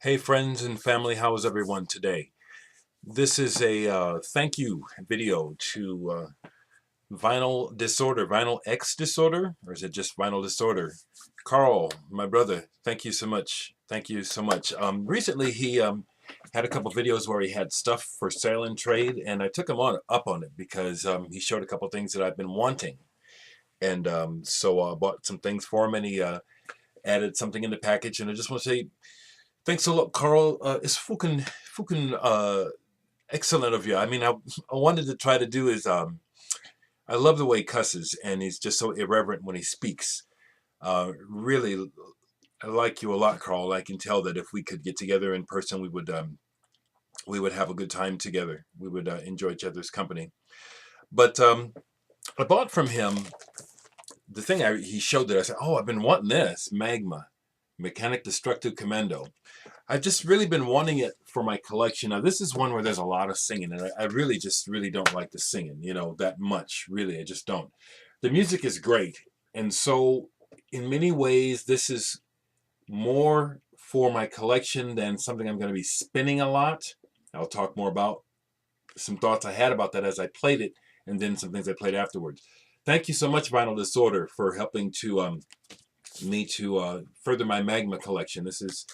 Hey friends and family, how is everyone today? This is a thank you video to Vinyl Disorder, VINYLxDISORDER, or is it just Vinyl Disorder? Carl, my brother, thank you so much. Thank you so much. Recently he had a couple videos where he had stuff for sale and trade, and I took him up on it because he showed a couple things that I've been wanting. And so I bought some things for him, and he added something in the package, and I just want to say thanks a lot, Carl. It's fucking excellent of you. I mean, I wanted to try to do is I love the way he cusses, and he's just so irreverent when he speaks. Really, I like you a lot, Carl. I can tell that if we could get together in person, we would have a good time together. We would enjoy each other's company. But I bought from him the thing he showed that I said, oh, I've been wanting this Magma, Mechanic Destructive Commando. I've just really been wanting it for my collection. Now, this is one where there's a lot of singing, and I really don't like the singing, that much. Really, I just don't. The music is great, and so in many ways, this is more for my collection than something I'm going to be spinning a lot. I'll talk more about some thoughts I had about that as I played it, and then some things I played afterwards. Thank you so much, Vinyl Disorder, for helping to me to further my Magma collection. This is.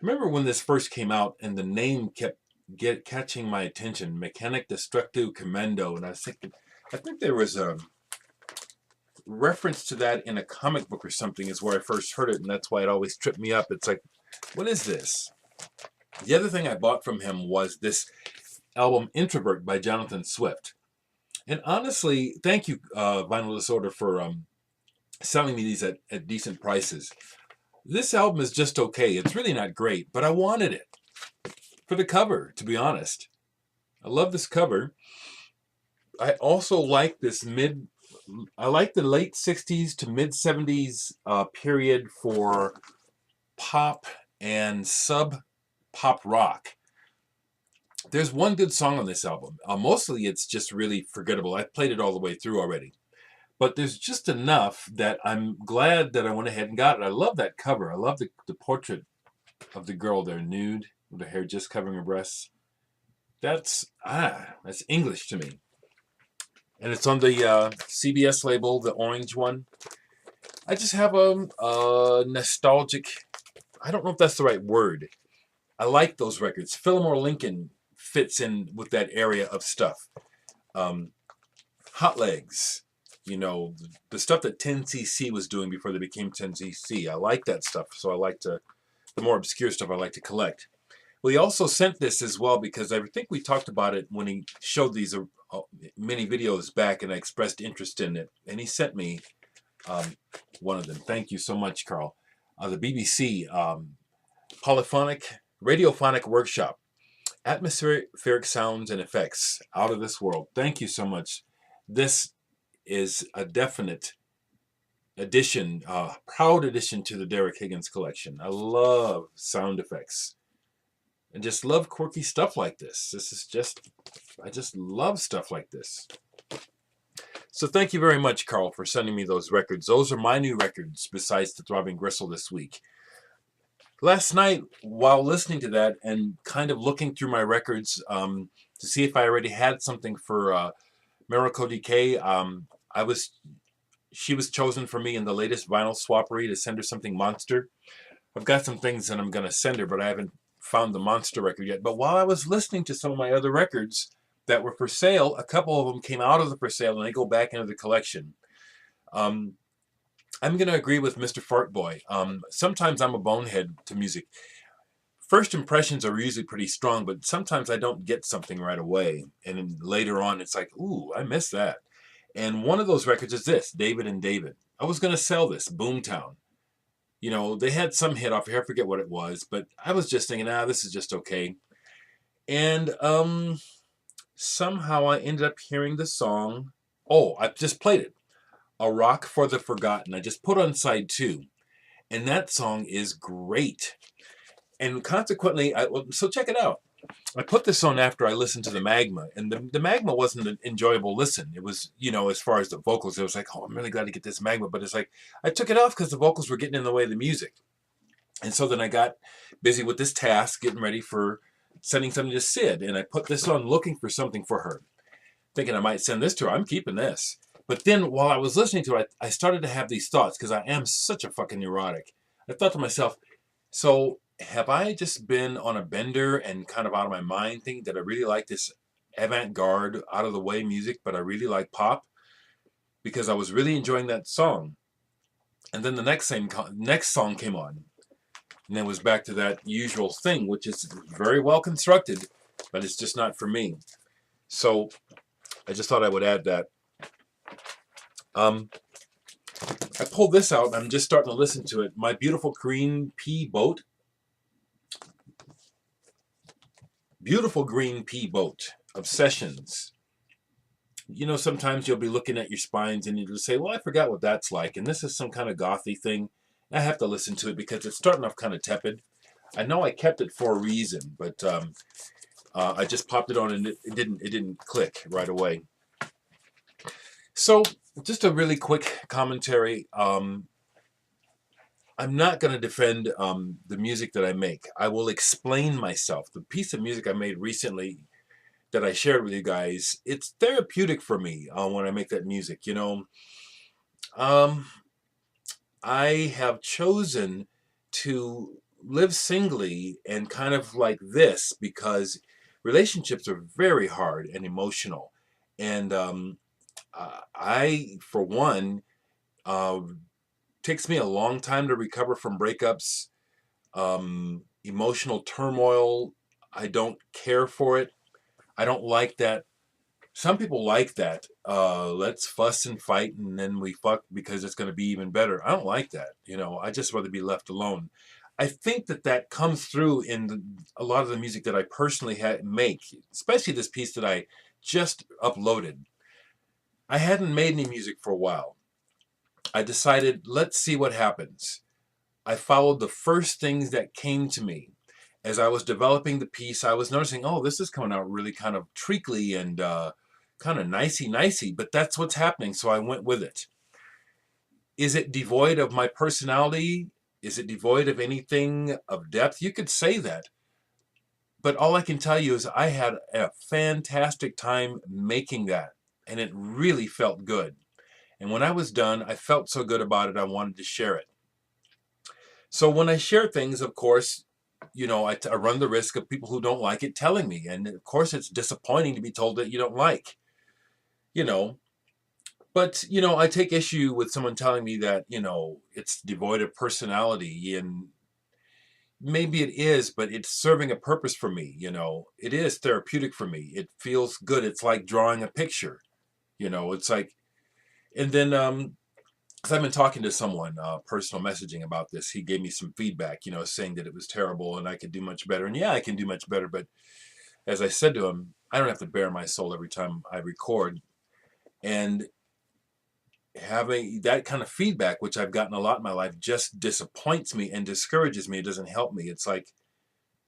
I remember when this first came out and the name kept catching my attention, Mechanic Destructive Commando, and I was thinking, I think there was a reference to that in a comic book or something is where I first heard it, and that's why it always tripped me up. It's like, what is this? The other thing I bought from him was this album Introvert by Jonathan Swift. And honestly, thank you, Vinyl Disorder, for selling me these at decent prices. This album is just okay. It's really not great, but I wanted it for the cover, to be honest. I love this cover. I also like I like the late 60s to mid 70s period for pop and sub-pop rock. There's one good song on this album. Mostly it's just really forgettable. I've played it all the way through already. But there's just enough that I'm glad that I went ahead and got it. I love that cover. I love the portrait of the girl there, nude, with her hair just covering her breasts. That's English to me. And it's on the CBS label, the orange one. I just have a nostalgic, I don't know if that's the right word. I like those records. Fillmore Lincoln fits in with that area of stuff. Hot Legs. The stuff that 10cc was doing before they became 10cc. I like that stuff, so I like the more obscure stuff I like to collect. Well, he also sent this as well because I think we talked about it when he showed these many videos back, and I expressed interest in it, and he sent me one of them. Thank you so much, Carl. The BBC Radiophonic Workshop, Atmospheric Sounds and Effects, Out of This World. Thank you so much. This is a definite addition, proud addition to the Dereck Higgins collection. I love sound effects and just love quirky stuff like this. I just love stuff like this. So thank you very much, Carl, for sending me those records. Those are my new records besides the Throbbing Gristle this week. Last night, while listening to that and kind of looking through my records to see if I already had something for Miracle Decay, she was chosen for me in the latest vinyl swappery to send her something monster. I've got some things that I'm going to send her, but I haven't found the monster record yet. But while I was listening to some of my other records that were for sale, a couple of them came out of the for sale and they go back into the collection. I'm going to agree with Mr. Fartboy. Sometimes I'm a bonehead to music. First impressions are usually pretty strong, but sometimes I don't get something right away. And then later on, it's like, ooh, I missed that. And one of those records is this, David and David. I was going to sell this, Boomtown. They had some hit off here, I forget what it was, but I was just thinking, this is just okay. And somehow I ended up hearing the song. Oh, I just played it. A Rock for the Forgotten. I just put on side 2. And that song is great. And consequently, so check it out. I put this on after I listened to the Magma, and the Magma wasn't an enjoyable listen. It was, as far as the vocals, it was like, oh, I'm really glad to get this Magma, but it's like, I took it off because the vocals were getting in the way of the music. And so then I got busy with this task, getting ready for sending something to Sid. And I put this on looking for something for her, thinking I might send this to her. I'm keeping this. But then while I was listening to it, I started to have these thoughts because I am such a fucking neurotic. I thought to myself, so have I just been on a bender and kind of out of my mind thinking that I really like this avant-garde, out of the way music, but I really like pop? Because I was really enjoying that song. And then the next song came on. And it was back to that usual thing, which is very well constructed, but it's just not for me. So I just thought I would add that. I pulled this out and I'm just starting to listen to it. My Beautiful Green Pea Boat. Beautiful Green Pea Boat. Obsessions. You know, sometimes you'll be looking at your spines and you'll say, well, I forgot what that's like. And this is some kind of gothy thing. I have to listen to it because it's starting off kind of tepid. I know I kept it for a reason, but I just popped it on and it didn't click right away. So just a really quick commentary. I'm not going to defend the music that I make. I will explain myself. The piece of music I made recently that I shared with you guys, it's therapeutic for me when I make that music. You know, I have chosen to live singly and kind of like this because relationships are very hard and emotional. And I, for one, takes me a long time to recover from breakups, emotional turmoil. I don't care for it. I don't like that. Some people like that. Let's fuss and fight and then we fuck because it's going to be even better. I don't like that. You know, I just rather be left alone. I think that comes through in a lot of the music that I personally make, especially this piece that I just uploaded. I hadn't made any music for a while. I decided, let's see what happens. I followed the first things that came to me. As I was developing the piece, I was noticing, oh, this is coming out really kind of treacly and kind of nicey, but that's what's happening, so I went with it. Is it devoid of my personality? Is it devoid of anything of depth? You could say that. But all I can tell you is I had a fantastic time making that, and it really felt good. And when I was done, I felt so good about it, I wanted to share it. So when I share things, of course, you know, I run the risk of people who don't like it telling me. And of course, it's disappointing to be told that you don't like, you know. But, you know, I take issue with someone telling me that, you know, it's devoid of personality. And maybe it is, but it's serving a purpose for me, you know. It is therapeutic for me. It feels good. It's like drawing a picture, you know. It's like, and then, because I've been talking to someone, personal messaging about this. He gave me some feedback, you know, saying that it was terrible and I could do much better. And yeah, I can do much better. But as I said to him, I don't have to bare my soul every time I record. And having that kind of feedback, which I've gotten a lot in my life, just disappoints me and discourages me. It doesn't help me. It's like,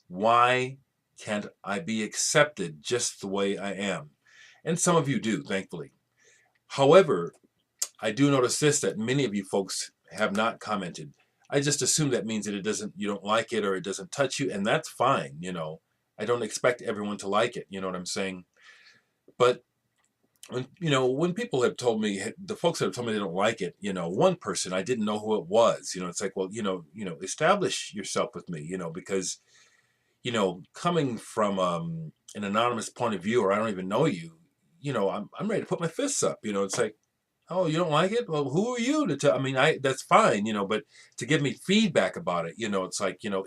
why can't I be accepted just the way I am? And some of you do, thankfully. However, I do notice this, that many of you folks have not commented. I just assume that means that you don't like it or it doesn't touch you, and that's fine, you know. I don't expect everyone to like it, you know what I'm saying? But when people have told me, the folks that have told me they don't like it, you know, one person, I didn't know who it was, you know, it's like, well, establish yourself with me, you know, because, you know, coming from an anonymous point of view, or I don't even know you, you know, I'm ready to put my fists up, you know, it's like, oh, you don't like it? Well, who are you to tell? I mean, that's fine, you know, but to give me feedback about it, you know, it's like, you know,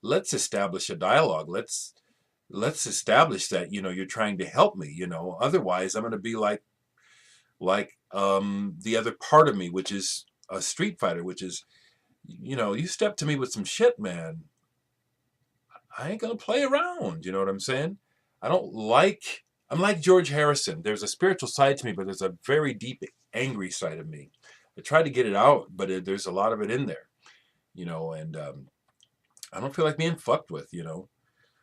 let's establish a dialogue. Let's establish that, you know, you're trying to help me, you know. Otherwise, I'm going to be like the other part of me, which is a street fighter, which is, you know, you step to me with some shit, man, I ain't going to play around. You know what I'm saying? I'm like George Harrison. There's a spiritual side to me, but there's a very deep, angry side of me. I try to get it out, but there's a lot of it in there, you know, and I don't feel like being fucked with, you know.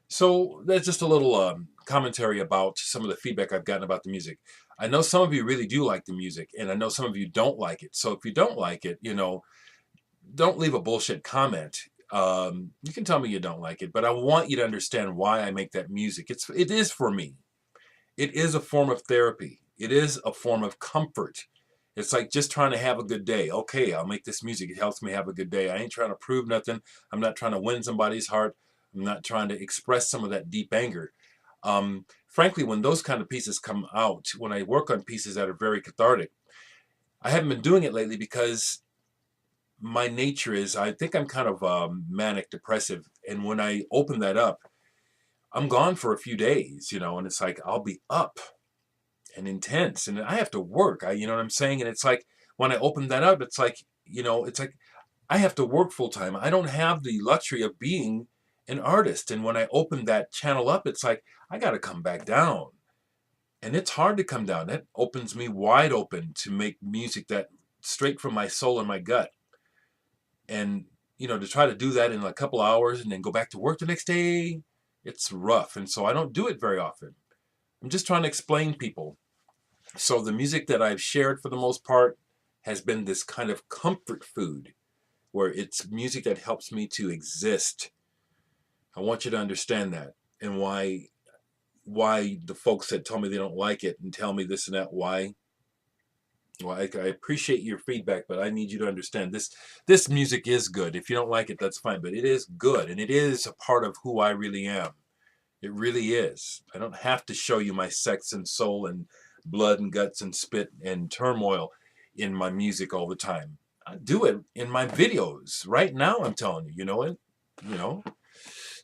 So that's just a little commentary about some of the feedback I've gotten about the music. I know some of you really do like the music, and I know some of you don't like it. So if you don't like it, you know, don't leave a bullshit comment. You can tell me you don't like it, but I want you to understand why I make that music. It is for me. It is a form of therapy. It is a form of comfort. It's like just trying to have a good day. Okay, I'll make this music. It helps me have a good day. I ain't trying to prove nothing. I'm not trying to win somebody's heart. I'm not trying to express some of that deep anger. Frankly, when those kind of pieces come out, when I work on pieces that are very cathartic, I haven't been doing it lately because my nature is, I think I'm kind of manic depressive. And when I open that up, I'm gone for a few days, and it's like I'll be up and intense and I have to work. You know what I'm saying? And it's like when I open that up, it's like, it's like I have to work full time. I don't have the luxury of being an artist. And when I open that channel up, it's like I got to come back down. And it's hard to come down. That opens me wide open to make music that straight from my soul and my gut. And, to try to do that in a couple hours and then go back to work the next day, it's rough. And so I don't do it very often. I'm just trying to explain people. So the music that I've shared for the most part has been this kind of comfort food where it's music that helps me to exist. I want you to understand that and why the folks that tell me they don't like it and tell me this and that, why. Well, I appreciate your feedback, but I need you to understand this music is good. If you don't like it, that's fine, but it is good and it is a part of who I really am. It really is. I don't have to show you my sex and soul and blood and guts and spit and turmoil in my music all the time. I do it in my videos right now. I'm telling you,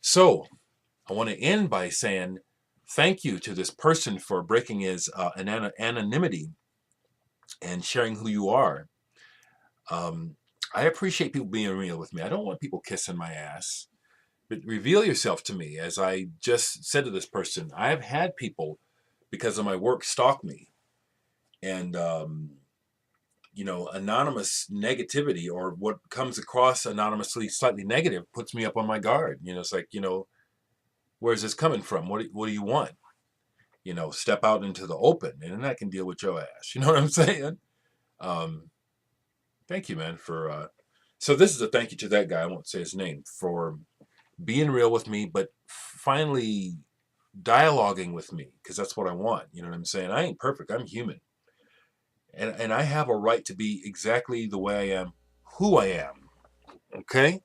So I want to end by saying thank you to this person for breaking his anonymity and sharing who you are. I appreciate people being real with me. I don't want people kissing my ass. But reveal yourself to me. As I just said to this person, I have had people, because of my work, stalk me. And, anonymous negativity or what comes across anonymously slightly negative puts me up on my guard. It's like, where's this coming from? What do you want? Step out into the open and then I can deal with your ass. You know what I'm saying? Thank you, man, for... So this is a thank you to that guy, I won't say his name, for being real with me, but finally dialoguing with me, because that's what I want. You know what I'm saying? I ain't perfect. I'm human. And I have a right to be exactly the way I am, who I am. Okay?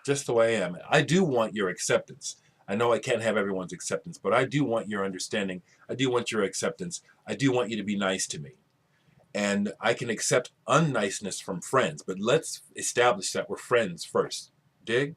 Just the way I am. I do want your acceptance. I know I can't have everyone's acceptance, but I do want your understanding. I do want your acceptance. I do want you to be nice to me. And I can accept unniceness from friends, but let's establish that we're friends first. Dig?